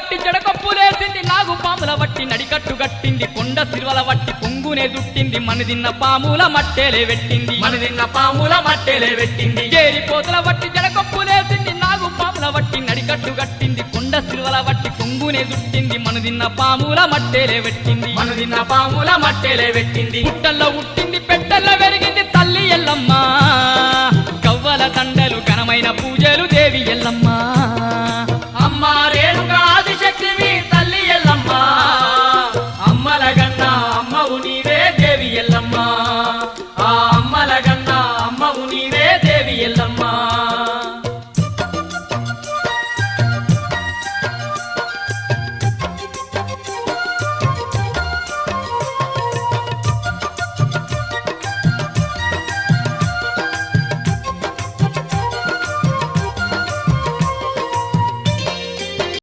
వట్టి జడకొప్పులేసింది నాగు పాముల వట్టి నడికట్టు గట్టింది కొండ సిరువల వట్టి పొంగునే చుట్టింది మనదిన్న పాముల మట్టేలే పెట్టింది మనదిన్న పాముల మట్టెలే పెట్టింది చేరిపోతల వట్టి జడకొప్పులేసింది నాగు పాముల వట్టి నడికట్టు గట్టింది కొండ సిరువల వట్టి పొంగునే చుట్టింది మనదిన్న పాముల మట్టేలే పెట్టింది మనదిన్న పాముల మట్టెలే పెట్టింది పుట్టల్లో ఉట్టింది పెట్టల్లో పెరిగింది తల్లి ఎల్లమ్మ కవ్వల దండలు ఘనమైన పూజలు దేవి ఎల్లమ్మ